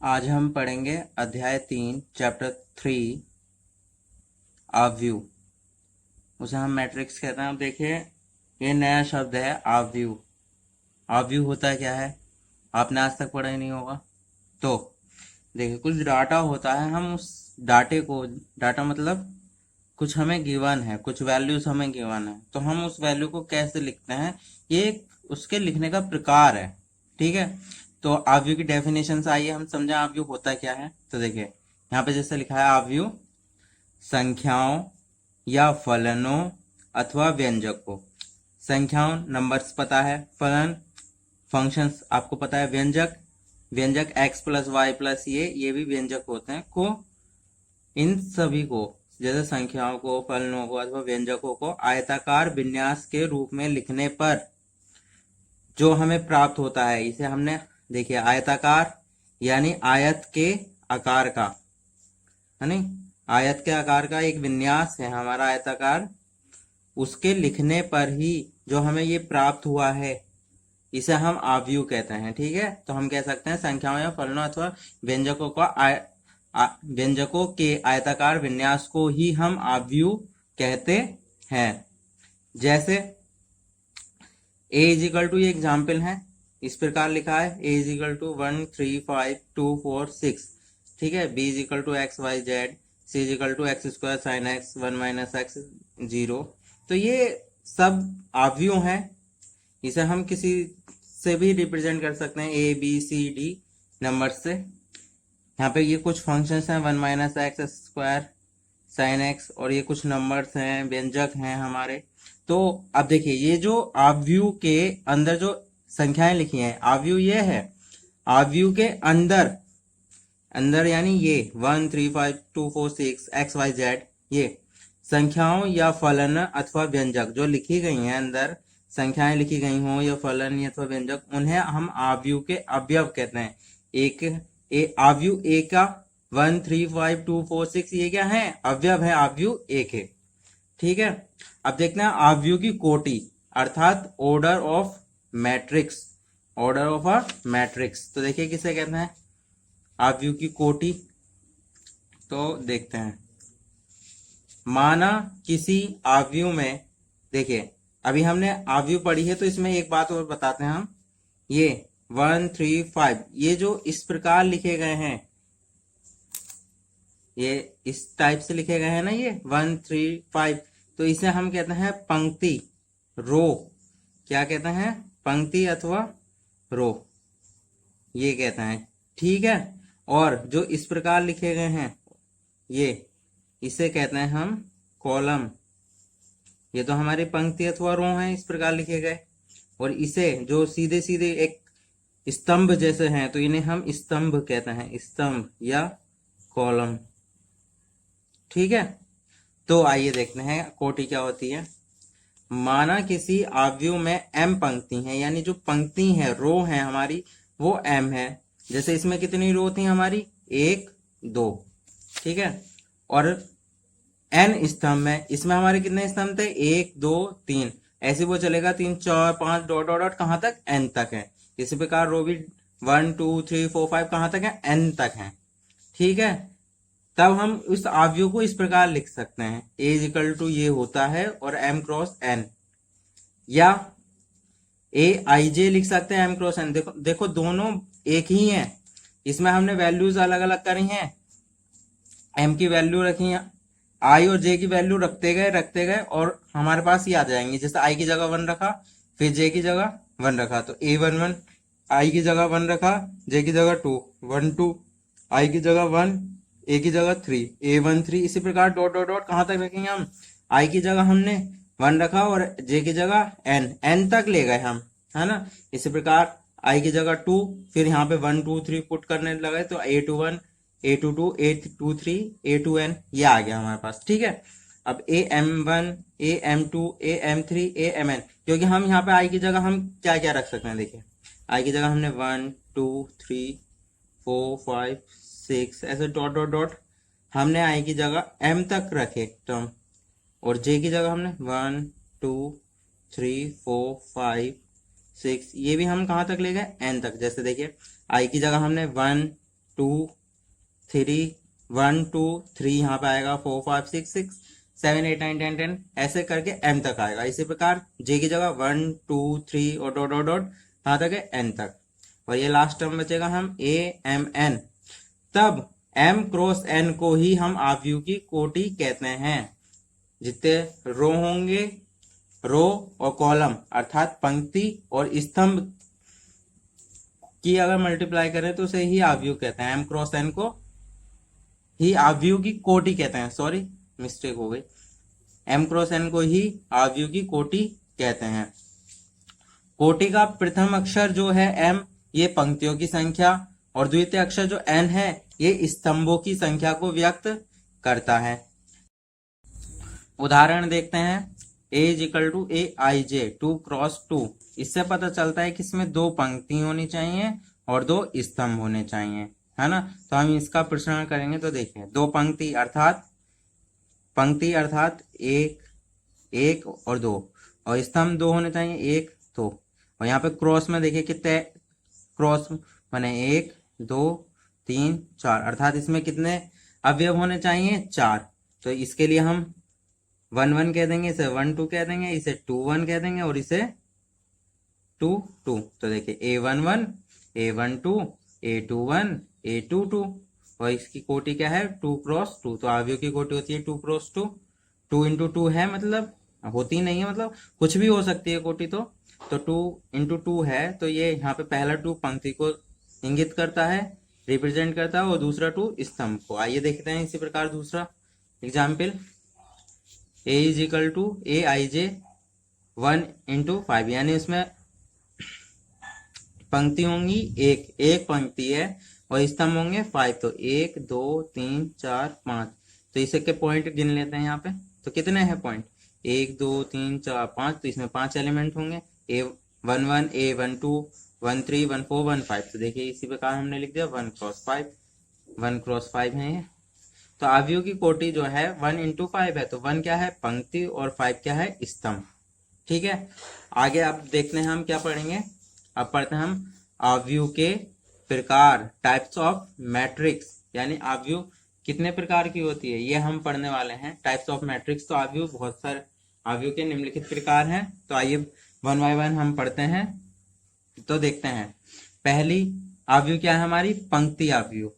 आज हम पढ़ेंगे अध्याय 3 चैप्टर 3 आव्यूह। उसे हम मैट्रिक्स कहते हैं। अब देखिए, ये नया शब्द है आव्यूह। आव्यूह होता है क्या है, आपने आज तक पढ़ा ही नहीं होगा। तो देखिए, कुछ डाटा होता है, हम उस डाटे को, डाटा मतलब कुछ हमें गिवन है, कुछ वैल्यूज हमें गिवन है, तो हम उस वैल्यू को कैसे लिखते हैं, ये उसके लिखने का प्रकार है। ठीक है, तो आव्यूह की डेफिनेशन से आइए हम समझें आव्यूह होता क्या है। तो देखिए, यहाँ पे जैसे लिखा है, आव्यूह संख्याओं या फलनों अथवा व्यंजकों। संख्याओं नंबर्स पता है, फलन फंक्शंस आपको पता है, व्यंजक व्यंजक x प्लस वाई प्लस ये भी व्यंजक होते हैं। को इन सभी को, जैसे संख्याओं को, फलनों को अथवा व्यंजकों को आयताकार विन्यास के रूप में लिखने पर जो हमें प्राप्त होता है, इसे हमने देखिए आयताकार यानी आयत के आकार का, है नहीं, आयत के आकार का एक विन्यास है हमारा आयताकार, उसके लिखने पर ही जो हमें ये प्राप्त हुआ है, इसे हम आव्यूह कहते हैं। ठीक है, तो हम कह सकते हैं संख्याओं या फलनों अथवा व्यंजकों का व्यंजकों के आयताकार विन्यास को ही हम आव्यूह कहते हैं। जैसे a इज इक्वल टू, ये एग्जाम्पल है, इस प्रकार लिखा है, a इज इक्वल टू 1 3 5 2 4 6। ठीक है, b is equal to X Y Z, c is equal to X square sine X 1 minus X 0। तो ये सब आव्यूह हैं। इसे हम किसी से भी रिप्रेजेंट कर सकते हैं, a b c d number से। यहाँ पे ये कुछ फंक्शंस हैं, 1 minus x square sine x, और ये कुछ नंबर्स हैं, व्यंजक हैं हमारे। तो अब देखिए, ये जो आव्यूह के अंदर जो संख्याएं लिखी हैं, आव्यूह ये है, आव्यूह के अंदर अंदर यानी ये 1 3 5 2 4 6 एक्स वाई जेड, ये संख्याओं या फलन अथवा व्यंजक जो लिखी गई हैं, अंदर संख्याएं लिखी गई हों या फलन अथवा व्यंजक, उन्हें हम आव्यूह के अवयव कहते हैं। आव्यूह ए का 1 3 5 2 4 6 ये क्या है, अवयव है, आव्यूह एक है। ठीक है, अब देखते हैं आव्यूह की कोटि अर्थात order of matrix, order of a matrix. तो देखिए किसे कहते हैं आव्यूह की कोटि। तो देखते हैं, माना किसी आव्यूह में, देखिए अभी हमने आव्यूह पढ़ी है, तो इसमें एक बात और बताते हैं हम, ये 1 3 5 ये जो इस प्रकार लिखे गए हैं, ये इस टाइप से लिखे गए हैं ना, ये 1 3 5, तो इसे हम कहते हैं पंक्ति, रो। क्या कहते हैं, पंक्ति अथवा रो, ये कहते हैं। ठीक है, और जो इस प्रकार लिखे गए हैं, ये इसे कहते हैं हम कॉलम। ये तो हमारी पंक्ति अथवा रो हैं, इस प्रकार लिखे गए। और इसे जो सीधे सीधे एक स्तंभ जैसे हैं, तो इन्हें हम स्तंभ कहते हैं, स्तंभ या कॉलम। ठीक है, तो आइए देखते हैं कोटि क्या होती है। माना किसी आव्यूह में m पंक्ति है, यानी जो पंक्ति है, रो है हमारी, वो m है। जैसे इसमें कितनी रो थी हमारी, 1 2। ठीक है, और n स्तंभ है, इसमें हमारे कितने स्तंभ थे, 1 2 3, ऐसे वो चलेगा 3 4 5 डॉट डॉट डॉट कहां तक, n तक है। इसी प्रकार रो भी 1 2 3 4 5 कहां तक है, n तक है। ठीक है, तब हम उस आव्यूह को इस प्रकार लिख सकते हैं, a इज इक्वल टू ये होता है और m क्रॉस n, या a i j लिख सकते हैं m क्रॉस n। देखो देखो दोनों एक ही हैं, इसमें हमने वैल्यूज अलग अलग करी हैं, m की वैल्यू रखी है, i और j की वैल्यू रखते गए और हमारे पास ये आ जाएंगे। जैसे i की जगह 1 रखा, फिर j की जगह 1 रखा, तो a11, i की जगह 1 रखा, j की जगह 2 1 2, i की जगह 1, a की जगह 3 a13। इसी प्रकार डॉट डॉट डॉट कहां तक रखेंगे हम, i की जगह हमने 1 रखा और j की जगह n तक ले गए हम, है ना। इसी प्रकार i की जगह 2, फिर यहाँ पे 1 2 3 पुट करने लगे, तो a21 a22 a23 a2n ये आ गया हमारे पास। ठीक है, अब am1 am2 am3 amn, क्योंकि हम यहाँ पे i की जगह हम क्या क्या रख सकते हैं, देखिए i की जगह हमने 1 2 3 4 5 6 ऐसे डॉट डॉट डॉट हमने i की जगह m तक रखे टर्म, और j की जगह हमने 1 2 3 4 5 6 ये भी हम कहाँ तक ले गए, n तक। जैसे देखिए i की जगह हमने 1 2 3 1 2 3 यहाँ पे आएगा 4 5 6 6 7 8 9 10 10 ऐसे करके m तक आएगा। इसी प्रकार j की जगह 1 2 3 और डॉट डॉट डॉट कहाँ तक है n तक। और ये लास्ट टर्म बचेगा हम a m n। तब m क्रॉस n को ही हम आव्यूह की कोटि कहते हैं। जितने रो होंगे, रो और कॉलम अर्थात पंक्ति और स्तंभ की अगर मल्टीप्लाई करें तो उसे ही आव्यूह कहते हैं। m क्रॉस n को ही आव्यूह की कोटि कहते हैं। सॉरी, मिस्टेक हो गई। m क्रॉस n को ही आव्यूह की कोटि कहते हैं। कोटि का प्रथम अक्षर जो है m, ये पंक्तियों की संख्या, और द्वितीय अक्षर जो n है ये स्तंभों की संख्या को व्यक्त करता है। उदाहरण देखते हैं। a is equal to A I J 2 cross 2। इससे पता चलता है कि इसमें दो पंक्ति होनी चाहिए और दो स्तंभ होने चाहिए, है ना। तो हम इसका प्रश्न करेंगे तो देखिए, दो पंक्ति अर्थात एक एक और दो, और स्तंभ दो होने चाहिए, एक दो। और यहाँ पे क्रॉस में देखिए कितने क्रॉस बने, 1 2 3 4, अर्थात इसमें कितने अवयव होने चाहिए, 4। तो इसके लिए हम 1 1 कह देंगे, इसे 1 2 कह देंगे, इसे 2 1 कह देंगे और इसे 2 2। तो देखिए A1 1 A1 2 A2 1 A2 2, और इसकी कोटि क्या है 2 क्रॉस 2। तो अवयव की कोटि होती है 2 क्रॉस 2। 2 इंटू 2 है, मतलब होती नहीं है, मतलब कुछ भी हो सकती है कोटि। तो 2 इंटू 2 है, तो ये यहाँ पे पहला 2 पंक्ति को इंगित करता है, रिप्रेजेंट करता है, और दूसरा 2 स्तंभ को। आइए देखते हैं इसी प्रकार दूसरा example. a is equal to A I J 1 into 5, यानी इसमें पंक्ति होंगी एक पंक्ति है और स्तंभ होंगे 5। तो 1 2 3 4 5। तो इसे के पॉइंट गिन लेते हैं यहाँ पे। तो कितने हैं पॉइंट, 1 2 3 4 5। तो इसमें 5 एलिमेंट होंगे, A1 1 A1 2 1 3 1 4 1 5। तो देखिए इसी प्रकार हमने लिख दिया 1 क्रॉस 5, 1 क्रॉस 5 है ये। तो अवयव की कोटि जो है 1 इंटू 5 है। तो 1 क्या है पंक्ति और 5 क्या है स्तंभ। ठीक है, आगे अब देखते हैं हम क्या पढ़ेंगे। अब पढ़ते हैं हम अवयव के प्रकार, टाइप्स ऑफ मैट्रिक्स, यानी अवयव कितने प्रकार की होती है ये हम पढ़ने वाले हैं। टाइप्स ऑफ मैट्रिक्स, तो अवयव बहुत सारे अवयव के निम्नलिखित प्रकार हैं। तो आइए 1 बाय 1 हम पढ़ते हैं। तो देखते हैं, पहली अवयव क्या है हमारी, पंक्ति अवयव।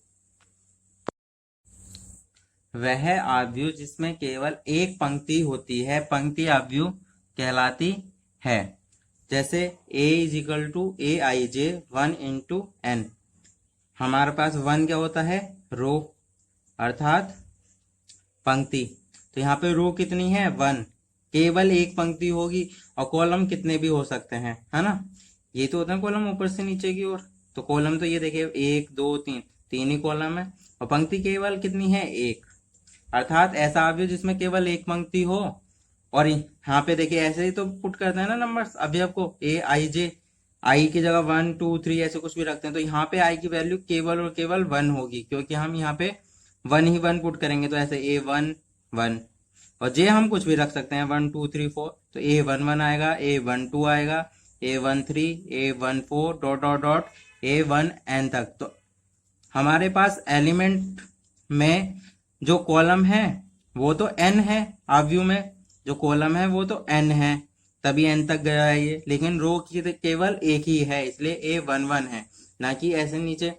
वह अवयव जिसमें केवल एक पंक्ति होती है पंक्ति अवयव कहलाती है। जैसे a is equal to A I J 1 into n। हमारे पास 1 क्या होता है, रो अर्थात पंक्ति। तो यहाँ पे रो कितनी है 1, केवल एक पंक्ति होगी, और कॉलम कितने भी हो सकते हैं, है ना। ये तो होता है कॉलम ऊपर से नीचे की ओर। तो कॉलम तो ये देखिए 1 2 3, 3 ही कॉलम है, और पंक्ति केवल कितनी है, एक। अर्थात ऐसा अवयव जिसमें केवल एक पंक्ति हो। और यहाँ पे देखिए ऐसे ही तो पुट करते हैं ना नंबर्स अवयव को, ए आई जे, आई की जगह 1 2 3 ऐसे कुछ भी रखते हैं। तो यहाँ पे आई की वैल्यू केवल और केवल 1 होगी, क्योंकि हम यहाँ पे 1 ही 1 पुट करेंगे। तो ऐसे A1 1, और जे हम कुछ भी रख सकते हैं 1 2 3 4। तो A1 1 आएगा, A1 2 आएगा, A1 3 A1 4 dot dot dot A1 n तक। तो हमारे पास एलिमेंट में जो कॉलम है वो तो n है, अवयव में जो कॉलम है वो तो n है, तभी n तक गया है ये। लेकिन रो की तो केवल एक ही है, इसलिए A1 1 है, ना कि ऐसे नीचे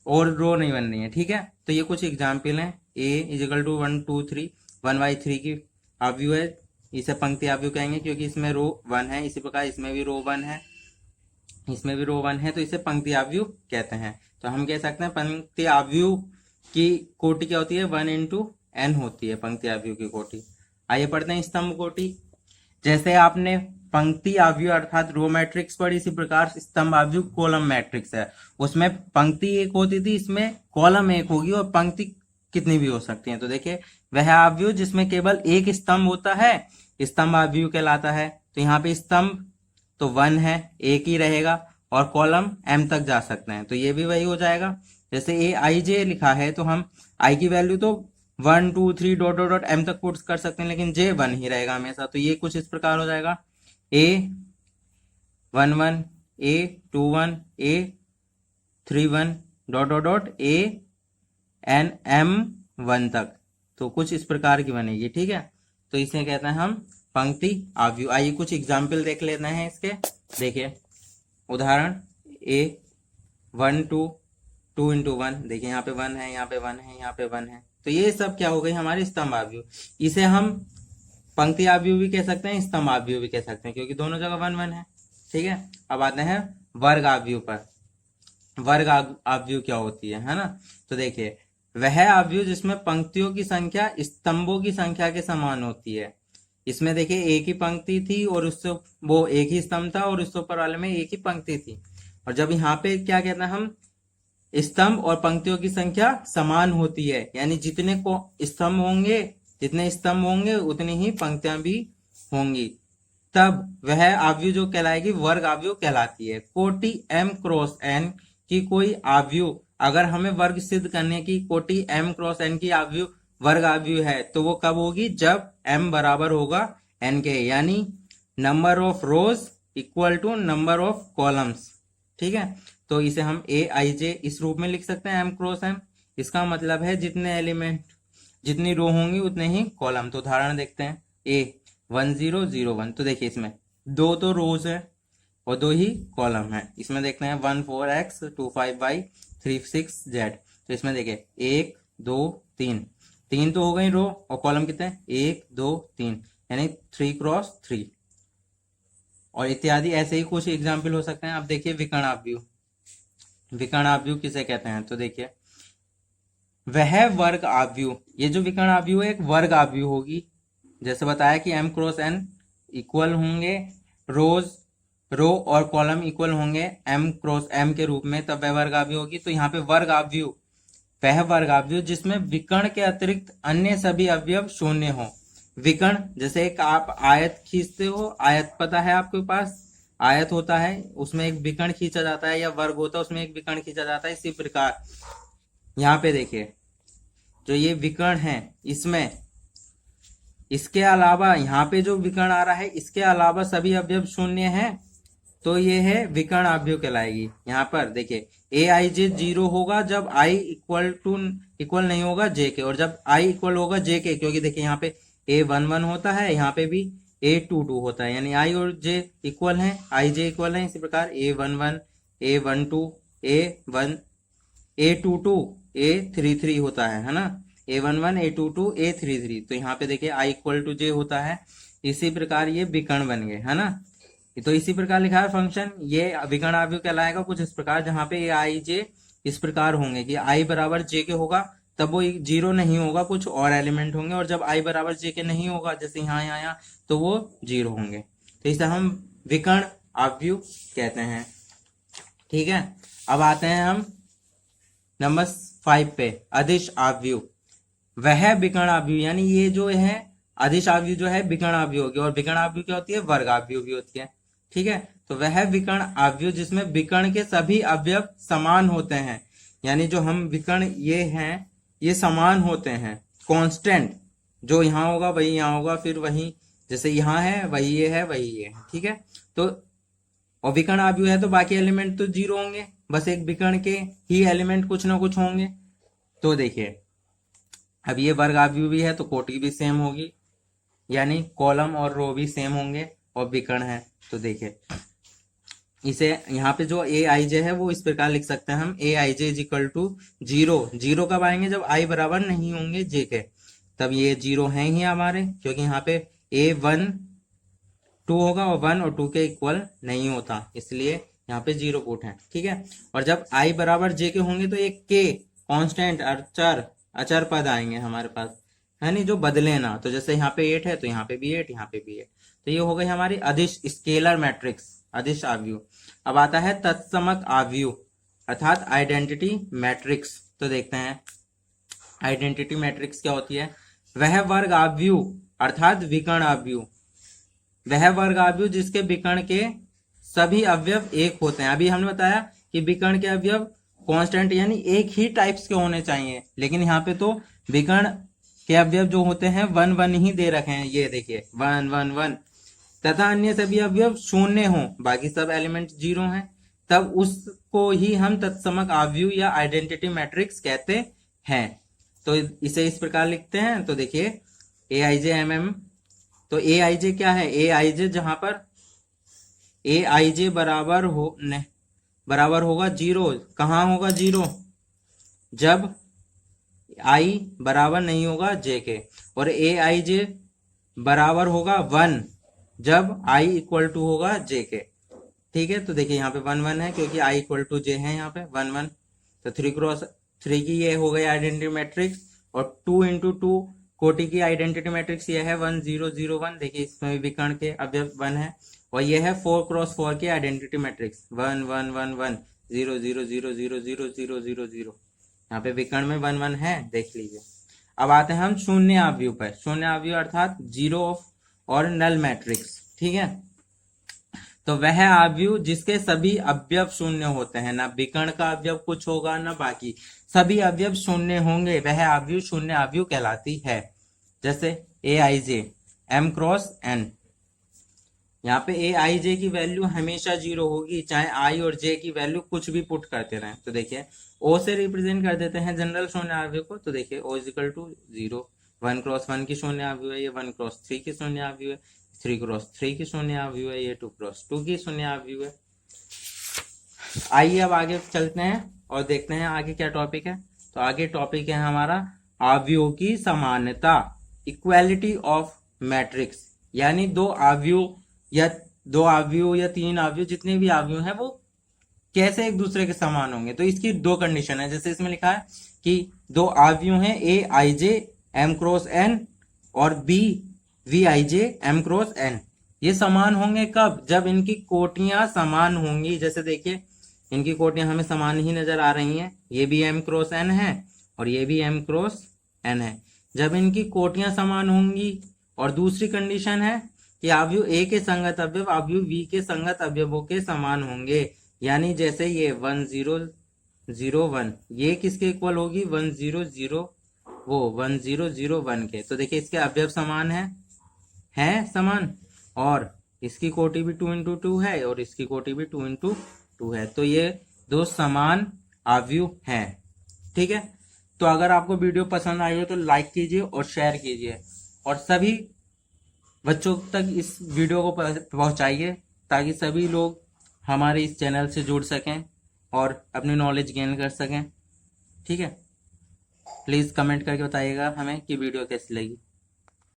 और रो नहीं बन रही है। ठीक है, तो ये कुछ एग्जाम्पल हैं। a is equal to 1 2 3 1 by 3 की अवयव है, इसे पंक्ति अवयव कहेंगे क्योंकि इसमें रो 1 है। इसी प्रकार इसमें भी रो 1 है, इसमें भी रो 1 है, तो इसे पंक्ति अवयव कहते हैं। तो हम कह सकते हैं पंक्ति अवयव की कोटि क्या होती है, 1 इंटू n होती है पंक्ति अवयव की कोटि। आइए पढ़ते हैं स्तंभ कोटि। जैसे आपने पंक्ति अवयव अर्थात रो मैट्रिक्स पढ़ी, इसी प्रकार स्तंभ अवयव कॉलम मैट्रिक्स है। उसमें पंक्ति एक होती थी, इसमें कॉलम एक होगी, और पंक्ति कितनी भी हो सकती है। तो देखिए वह अवयव जिसमें केवल एक स्तंभ होता है स्तंभ अवयव कहलाता है। तो यहाँ पे स्तंभ तो 1 है, एक ही रहेगा, और कॉलम m तक जा सकते हैं, तो ये भी वही हो जाएगा। जैसे ए आई जे लिखा है, तो हम i की वैल्यू तो 1 2 3 डॉट डॉट डॉट m तक पुट कर सकते हैं, लेकिन j 1 ही रहेगा हमेशा। तो ये कुछ इस प्रकार हो जाएगा, A1 1 A2 1 A3 1 dot dot dot A N M one तक, तो कुछ इस प्रकार की बनेगी। ठीक है, तो इसे कहते हैं हम पंक्ति आव्यूह। आइए कुछ एग्जाम्पल देख लेते हैं इसके। देखिए उदाहरण ए 1 2 2 इंटू 1, देखिए यहाँ पे 1 है, यहाँ पे 1 है, यहाँ पे 1 है, तो ये सब क्या हो गई हमारी स्तंभ आव्यूह। इसे हम पंक्ति आव्यूह भी कह सकते हैं, स्तंभ आव्यूह भी कह सकते हैं, क्योंकि दोनों जगह 1 1 है। ठीक है, अब आते हैं वर्ग आव्यूह पर। वर्ग आव्यूह क्या होती है ना। तो देखिए वह आव्यूह जिसमें पंक्तियों की संख्या स्तंभों की संख्या के समान होती है। इसमें देखिए एक ही पंक्ति थी और उससे वो एक ही स्तंभ था और उससे ऊपर वाले में एक ही पंक्ति थी। और जब यहाँ पे क्या कहते हैं हम, स्तंभ और पंक्तियों की संख्या समान होती है, यानी जितने को स्तंभ होंगे, जितने स्तंभ होंगे उतनी ही पंक्तियां भी होंगी, तब वह आव्यूह जो कहलाएगी वर्ग आव्यूह कहलाती है। कोटि m क्रॉस n की कोई आव्यूह, अगर हमें वर्ग सिद्ध करने की कोटि m क्रॉस n की आव्यूह वर्ग आव्यूह है, तो वो कब होगी, जब m बराबर होगा n के, यानी number of rows equal to number of columns. ठीक है, तो इसे हम ए आई जे इस रूप में लिख सकते हैं m क्रॉस m। इसका मतलब है जितने एलिमेंट, जितनी रो होंगी उतने ही कॉलम। तो उदाहरण देखते हैं ए 1 0 0 1, तो देखिए इसमें दो तो रोज है और दो ही कॉलम है। इसमें देखते हैं 1 4 x 2 5 y 3 6 z, तो इसमें देखिए 1 2 3, 3 तो हो गई रो और कॉलम कितने 1 2 3, यानी 3 क्रॉस 3, और इत्यादि ऐसे ही कुछ एग्जाम्पल हो सकते हैं। अब देखिए विकर्ण आव्यूह। विकर्ण आव्यूह किसे कहते हैं, तो देखिए वह वर्ग आव्यूह, ये जो विकर्ण आव्यूह है एक वर्ग आव्यूह होगी। जैसे बताया कि m क्रॉस n इक्वल होंगे, रोज रो और कॉलम इक्वल होंगे m क्रॉस m के रूप में, तब वह वर्ग आव्यूह होगी। तो यहाँ पे वर्ग आव्यूह वह वर्ग आव्यूह जिसमें विकर्ण के अतिरिक्त अन्य सभी अवयव शून्य हो। विकर्ण जैसे एक आप आयत खींचते हो, आयत पता है आपके पास, आयत होता है उसमें एक विकर्ण खींचा जाता है, या वर्ग होता है उसमें एक विकर्ण खींचा जाता है। इसी प्रकार यहाँ पे देखिए जो ये विकर्ण है, इसमें इसके अलावा यहाँ पे जो विकर्ण आ रहा है इसके अलावा सभी अवयव शून्य हैं, तो ये है विकर्ण आव्यूह कहलाएगी। यहाँ पर देखिए ए आई जे 0 होगा जब आई इक्वल नहीं होगा जे के, और जब आई इक्वल होगा जे के, क्योंकि देखिए यहाँ पे ए 1 1 होता है, यहाँ पे भी ए 2 2 होता है, यानी आई और जे इक्वल है, आई जे इक्वल है। इसी प्रकार ए 1 1 ए 1 2 ए 1 ए 2 2 ए 3 3 होता है ना, ए 1 1 ए 2 2 ए 3 3, तो यहाँ पे देखिए आई इक्वल टू जे होता है। इसी प्रकार ये विकर्ण बन गए है ना। तो इसी प्रकार लिखा है फंक्शन, ये विकर्ण आव्यूह कहलाएगा कुछ इस प्रकार, जहां पे आई जे इस प्रकार होंगे कि आई बराबर जे के होगा तब वो 0 नहीं होगा, कुछ और एलिमेंट होंगे, और जब आई बराबर जे के नहीं होगा जैसे यहाँ यहाँ तो वो 0 होंगे। तो इसे हम विकर्ण आव्यूह कहते हैं। ठीक है, अब आते हैं हम नंबर 5 पे, अदिश आव्यूह। वह विकर्ण आव्यूह, यानी ये जो है अदिश आव्यूह जो है विकर्ण आव्यूह होगी, और विकर्ण आव्यूह क्या होती है, वर्ग आव्यूह भी होती है। ठीक है, तो वह विकर्ण आव्यूह जिसमें विकर्ण के सभी अवयव समान होते हैं, यानी जो हम विकर्ण ये हैं ये समान होते हैं, कांस्टेंट, जो यहाँ होगा वही यहाँ होगा, फिर वही जैसे यहाँ है वही ये है वही ये है। ठीक है, तो और विकर्ण आव्यूह है तो बाकी एलिमेंट तो 0 होंगे, बस एक विकर्ण के ही एलिमेंट कुछ ना कुछ होंगे। तो देखिए अब ये वर्ग आव्यूह भी है तो कोटि भी सेम होगी, यानी कॉलम और रो भी सेम होंगे, और विकर्ण है तो देखिए इसे यहाँ पे जो ए आई जे है वो इस प्रकार लिख सकते हैं हम, ए I J is equal to 0। 0 कब आएंगे, जब आई बराबर नहीं होंगे जे के, तब ये 0 हैं ही हमारे, क्योंकि यहाँ पे ए 1 2 होगा और 1 और 2 के इक्वल नहीं होता, इसलिए यहाँ पे 0 पुट है। ठीक है, और जब आई बराबर जे के होंगे तो एक के कांस्टेंट अचर पद आएंगे हमारे पास, है नहीं, जो बदले ना। तो जैसे यहाँ पे 8 है तो यहाँ पे भी 8, यहाँ पे भी 8, तो ये हो गई हमारी अदिश स्केलर मैट्रिक्स, अदिश आव्यूह। अब आता है तत्समक आव्यूह अर्थात आइडेंटिटी मैट्रिक्स। तो देखते हैं आइडेंटिटी मैट्रिक्स क्या होती है। वह वर्ग आव्यूह अर्थात विकर्ण आव्यूह, वह वर्ग आव्यूह जिसके विकर्ण के सभी अवयव एक होते हैं। अभी हमने बताया कि विकर्ण के अवयव कांस्टेंट यानी एक ही टाइप्स के होने चाहिए, लेकिन यहाँ पे तो विकर्ण के अवयव जो होते हैं 1 1 ही दे रखे हैं, ये देखिए 1 1 1, तथा अन्य सभी अवयव शून्य हो, बाकी सब एलिमेंट 0 हैं, तब उसको ही हम तत्समक आव्यूह या आइडेंटिटी मैट्रिक्स कहते हैं। तो इसे इस प्रकार लिखते हैं। तो देखिए AIJ तो AIJ क्या है, AIJ जहां पर AIJ बराबर होगा 0। कहाँ होगा 0, जब I बराबर नहीं होगा J के। और AIJ बराबर होगा 1 जब I इक्वल टू होगा J के। ठीक है, तो देखिए यहाँ पे 1 1 है क्योंकि I इक्वल टू J है, यहाँ पे 1 1। तो 3x3 की ये हो गई आइडेंटिटी मैट्रिक्स। और 2x2 कोटि की आइडेंटिटी मैट्रिक्स ये है 1 0 0 1। देखिए इसमें विकर्ण के अवयव 1 है। और ये है 4x4 की आइडेंटिटी मैट्रिक्स 1 1 1 1 0 0 0 0 0 0 0 0। यहाँ पे विकर्ण में 1 1 है, देख लीजिए। अब आते हैं हम शून्य अवयव पर। शून्य अवयव अर्थात जीरो और नल मैट्रिक्स। ठीक है, तो वह अवयव जिसके सभी अवयव शून्य होते हैं, ना विकर्ण का अवयव कुछ होगा ना बाकी, सभी अवयव शून्य होंगे, वह अवयव शून्य अवयव कहलाती है। जैसे AIJ M×n, यहाँ पे AIJ की वैल्यू हमेशा 0 होगी, चाहे I और J की वैल्यू कुछ भी पुट करते रहें। तो देखिए O से रिप्रेजेंट कर देते हैं जनरल शून्य अवयव को। तो देखिए O इक्वल टू 0, 1×1 की शून्य अवयव है, ये 1×3 की शून्य अवयव है, 3×3 की शून्य अवयव है, ये 2×2 की शून्य अवयव है। आइए अब आगे चलते हैं और देखते हैं आगे क्या टॉपिक है। तो आगे टॉपिक है हमारा अवयवों की समानता, इक्वालिटी ऑफ मैट्रिक्स। यानी दो अवयव या तीन अवयव, जितने भी अवयव हैं वो कैसे एक दूसरे के समान होंगे। तो इसकी दो कंडीशन है। जैसे इसमें लिखा है कि दो अवयव हैं AIJ M×n और BVIJ M×n। ये समान होंगे कब, जब इनकी कोटियां समान होंगी। जैसे देखिए इनकी कोटियां हमें समान ही नजर आ रही हैं, ये भी M×n है और ये भी M×n है। जब इनकी कोटियां समान होंगी। और दूसरी कंडीशन है कि अवयव A के संगत अवयव अवयव V के संगत अवयवों के समान होंगे। यानी जैसे ये 1 0 0 1, ये किसके इक्वल होगी 1 0 0 1 के। तो देखिए इसके अवयव समान है समान, और इसकी कोटि भी 2×2 है और इसकी कोटि भी 2×2 है। तो ये दो समान अवयव हैं। ठीक है, तो अगर आपको वीडियो पसंद आई हो तो लाइक कीजिए और शेयर कीजिए, और सभी बच्चों तक इस वीडियो को पहुंचाइए ताकि सभी लोग हमारे इस चैनल से जुड़ सकें और अपनी नॉलेज गेन कर सकें। ठीक है, प्लीज़ कमेंट करके बताइएगा हमें कि वीडियो कैसी लगी।